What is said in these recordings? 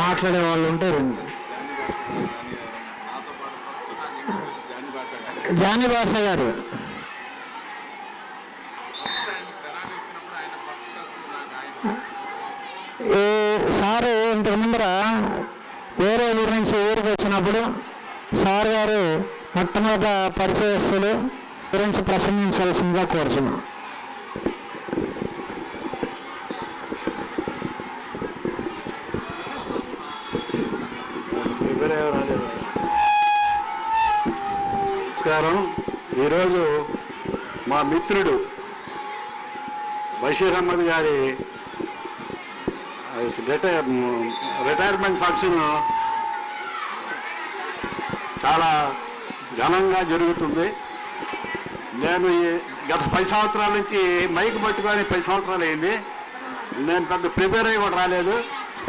మాట్లాడే వాళ్ళు ఉంటారు. జానీ భాష గారు సారు ఇంతకు ముందర వేరే ఊరి నుంచి ఊరికి వచ్చినప్పుడు సార్ గారు మొట్టమొదట పరిచయస్తులు గురించి ప్రసంగించాల్సిందిగా కోరుతున్నాం. నమస్కారం. ఈరోజు మా మిత్రుడు బషీర్ అహ్మద్ గారి రిటైర్మెంట్ ఫంక్షన్ చాలా ఘనంగా జరుగుతుంది. నేను గత 10 సంవత్సరాల నుంచి మైక్ పట్టుకొని 10 సంవత్సరాలు అయింది. నేను పెద్ద ప్రిపేర్ అయ్యి కూడా రాలేదు.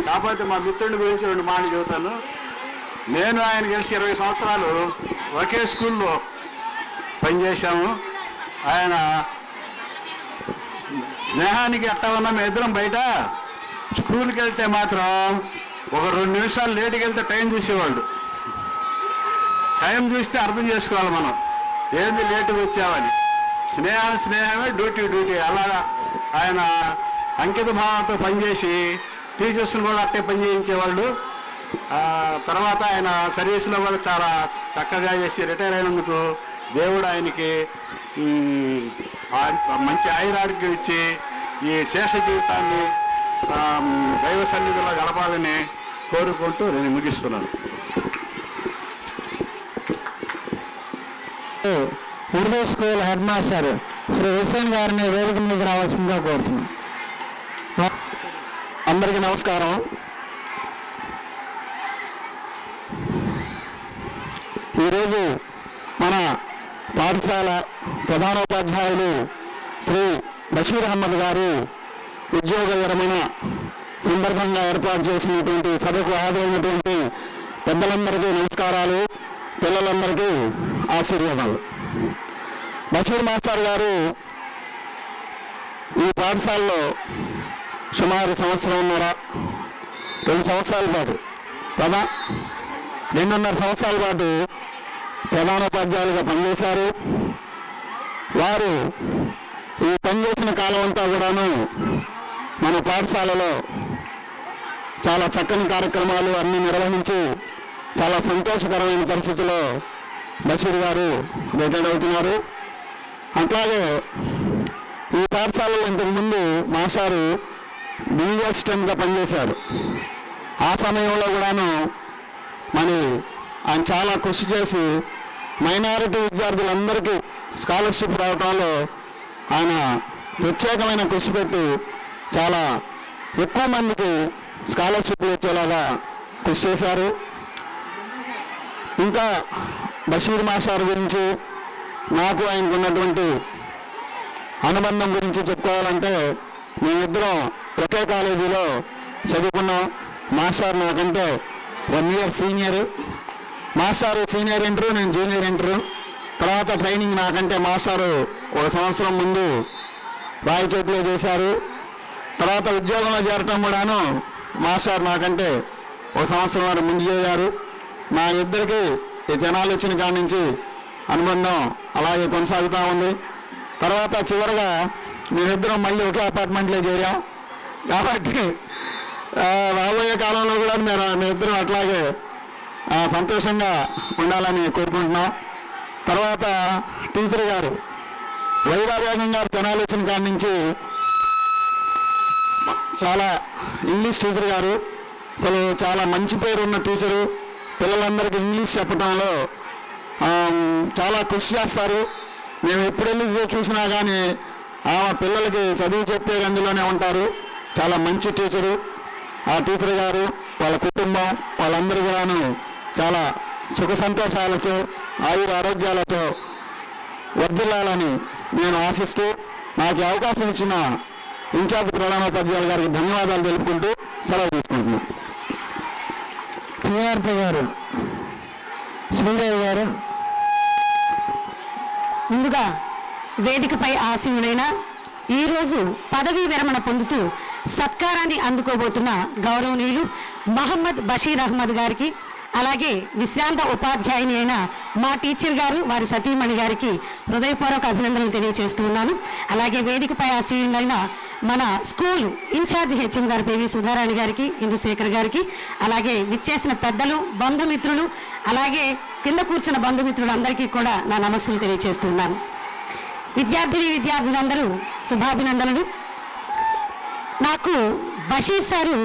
కాకపోతే మా మిత్రుడి గురించి 2 మాటలు చెబుతాను. నేను ఆయన కలిసి 20 సంవత్సరాలు ఒకే స్కూల్లో పనిచేశాము. ఆయన స్నేహానికి ఎట్టా ఉన్నా మేము ఇద్దరం బయట స్కూల్కి వెళ్తే మాత్రం ఒక 2 నిమిషాలు లేటుకి వెళ్తే టైం చూసేవాళ్ళు. టైం చూస్తే అర్థం చేసుకోవాలి మనం ఏంది లేటుగా వచ్చామని. స్నేహమే డ్యూటీ అలాగా ఆయన అంకిత భావంతో పనిచేసి టీచర్స్ని కూడా అట్టే పనిచేయించేవాళ్ళు. తర్వాత ఆయన సర్వీస్లో కూడా చాలా చక్కగా చేసి రిటైర్ అయినందుకు దేవుడు ఆయనకి మంచి ఆయురారోగ్యం ఇచ్చి ఈ శేష జీవితాన్ని దైవ సన్నిధిలో గడపాలని కోరుకుంటూ నేను ముగిస్తున్నాను. Urdu school head master Shri Hussain గారిని వేదిక మీద రావాల్సిందిగా కోరుతున్నాను. అందరికీ నమస్కారం. ఈరోజు మన పాఠశాల ప్రధానోపాధ్యాయులు శ్రీ బషీర్ అహ్మద్ గారు ఉద్యోగ విరమణ సందర్భంగా ఏర్పాటు చేసినటువంటి సభకు హాజరైనటువంటి పెద్దలందరికీ నమస్కారాలు, పిల్లలందరికీ ఆశీర్వాదాలు. బషీర్ మాస్టర్ గారు ఈ పాఠశాలలో సుమారు 1.5 సంవత్సరాల పాటు 2.5 సంవత్సరాల పాటు ప్రధానోపాధ్యాయులుగా పనిచేశారు. వారు ఈ పనిచేసిన కాలం అంతా కూడాను మన పాఠశాలలో చాలా చక్కని కార్యక్రమాలు అన్నీ నిర్వహించి చాలా సంతోషకరమైన పరిస్థితిలో బషీర్ గారు రిటైర్ అవుతున్నారు. అట్లాగే ఈ పాఠశాలలో ఇంతకుముందు మాస్టారు బిల్డింగ్ అసిస్టెంట్గా పనిచేశారు. ఆ సమయంలో కూడాను మరి ఆయన చాలా కృషి చేసి మైనారిటీ విద్యార్థులందరికీ స్కాలర్షిప్ రావడంలో ఆయన ప్రత్యేకమైన కృషి పెట్టి చాలా ఎక్కువ మందికి స్కాలర్షిప్లు వచ్చేలాగా కృషి చేశారు. ఇంకా బషీర్ మాస్టర్ గురించి నాకు ఆయనకు ఉన్నటువంటి అనుబంధం గురించి చెప్పుకోవాలంటే మేమిద్దరం ఒకే కాలేజీలో చదువుకున్నాం. మాస్టర్ నాకంటే 1 ఇయర్ సీనియర్. మాస్టారు సీనియర్ ఇంటరు, నేను జూనియర్ ఇంటరు. తర్వాత ట్రైనింగ్ నాకంటే మాస్టారు 1 సంవత్సరం ముందు రాయచోటిలో చేశారు. తర్వాత ఉద్యోగంలో చేరటం కూడాను మాస్టర్ నాకంటే 1 సంవత్సరం ముందు చేశారు. మా ఇద్దరికి ఈ జనాలు వచ్చిన కాడి నుంచి అనుబంధం అలాగే కొనసాగుతూ ఉంది. తర్వాత చివరిగా మేమిద్దరం మళ్ళీ ఒకే అపార్ట్మెంట్లో చేరాం. కాబట్టి రాబోయే కాలంలో కూడా మేమిద్దరం అట్లాగే సంతోషంగా ఉండాలని కోరుకుంటున్నాం. తర్వాత టీచర్ గారు వైరావేగం గారు జనాలు వచ్చిన కాడి నుంచి చాలా ఇంగ్లీష్ టీచర్ గారు అసలు చాలా మంచి పేరు ఉన్న టీచరు. పిల్లలందరికీ ఇంగ్లీష్ చెప్పడంలో చాలా కృషి చేస్తారు. మేము ఎప్పుడెళ్ళి చూసినా కానీ ఆ పిల్లలకి చదువు చెప్పే అందులోనే ఉంటారు. చాలా మంచి టీచరు. ఆ టీచర్ గారు వాళ్ళ కుటుంబం వాళ్ళందరూ కూడాను చాలా సుఖ సంతోషాలతో ఆరోగ్యాలతో వర్ధిల్లాలని నేను ఆశిస్తూ నాకు అవకాశం ఇచ్చిన ఇన్ఛార్జ్ ప్రధానోపాధ్యాయులు గారికి ధన్యవాదాలు తెలుపుకుంటూ సెలవు తీసుకుంటున్నాను. టీఆర్పీ గారు శ్రీదేవి గారు. ముందుగా వేదికపై ఆసీనుడైన ఈరోజు పదవీ విరమణ పొందుతూ సత్కారాన్ని అందుకోబోతున్న గౌరవనీయులు మహమ్మద్ బషీర్ అహ్మద్ గారికి, అలాగే విశ్రాంత ఉపాధ్యాయుని అయిన మా టీచర్ గారు వారి సతీమణి గారికి హృదయపూర్వక అభినందనలు తెలియజేస్తూ ఉన్నాను. అలాగే వేదికపై ఆశ్రయులైన మన స్కూల్ ఇన్ఛార్జ్ హెచ్ఎం గారు పివి సుధారాణి గారికి, ఇందుశేఖర్ గారికి, అలాగే విచ్చేసిన పెద్దలు, బంధుమిత్రులు, అలాగే కింద కూర్చున్న బంధుమిత్రులు అందరికీ కూడా నా నమస్సులు తెలియజేస్తున్నాను. విద్యార్థులందరూ శుభాభినందనలు. నాకు బషీర్ సారు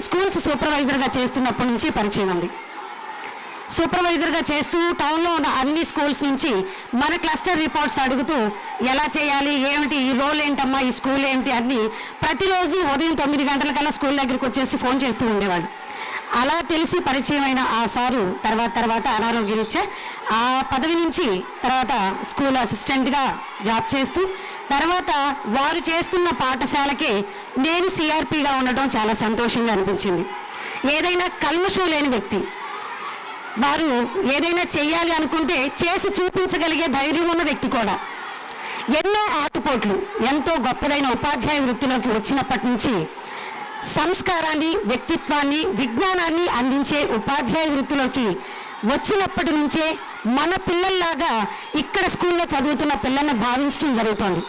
స్కూల్స్ సూపర్వైజర్గా చేస్తున్నప్పటి నుంచి పరిచయం ఉంది. సూపర్వైజర్గా చేస్తూ టౌన్లో ఉన్న అన్ని స్కూల్స్ నుంచి మన క్లస్టర్ రిపోర్ట్స్ అడుగుతూ ఎలా చేయాలి, ఏమిటి, ఈ రోల్ ఏంటమ్మా, ఈ స్కూల్ ఏంటి అన్ని ప్రతిరోజు ఉదయం 9 గంటలకల్లా స్కూల్ దగ్గరికి వచ్చేసి ఫోన్ చేస్తూ ఉండేవాడు. అలా తెలిసి పరిచయమైన ఆ సారు తర్వాత అనారోగ్యరీత్యా ఆ పదవి నుంచి తర్వాత స్కూల్ అసిస్టెంట్గా జాబ్ చేస్తూ తర్వాత వారు చేస్తున్న పాఠశాలకే నేను సిఆర్పిగా ఉండటం చాలా సంతోషంగా అనిపించింది. ఏదైనా కల్మషం లేని వ్యక్తి, వారు ఏదైనా చేయాలి అనుకుంటే చేసి చూపించగలిగే ధైర్యం ఉన్న వ్యక్తి కూడా. ఎన్నో ఆటుపోట్లు, ఎంతో గొప్పదైన ఉపాధ్యాయ వృత్తిలోకి వచ్చినప్పటి నుంచి సంస్కారాన్ని, వ్యక్తిత్వాన్ని, విజ్ఞానాన్ని అందించే ఉపాధ్యాయ వృత్తిలోకి వచ్చినప్పటి నుంచే మన పిల్లల్లాగా ఇక్కడ స్కూల్లో చదువుతున్న పిల్లల్ని భావించడం జరుగుతోంది.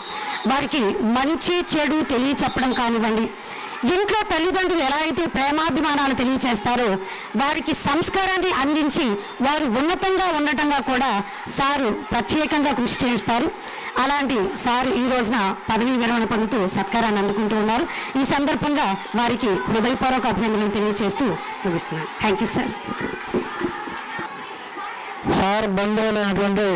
వారికి మంచి చెడు తెలియచెప్పడం కానివ్వండి, ఇంట్లో తల్లిదండ్రులు ఎలా అయితే ప్రేమాభిమానాలు తెలియచేస్తారో వారికి సంస్కారాన్ని అందించి వారు ఉన్నతంగా ఉండటంగా కూడా సారు ప్రత్యేకంగా కృషి చేస్తారు. అలాంటి సారు ఈ రోజున పదవీ విరమణ పొందుతూ సత్కారాన్ని అందుకుంటూ ఉన్నారు. ఈ సందర్భంగా వారికి హృదయపూర్వక అభినందనలు తెలియజేస్తూ ముగిస్తున్నాను. Thank you sir. సార్ బంధువులైనటువంటి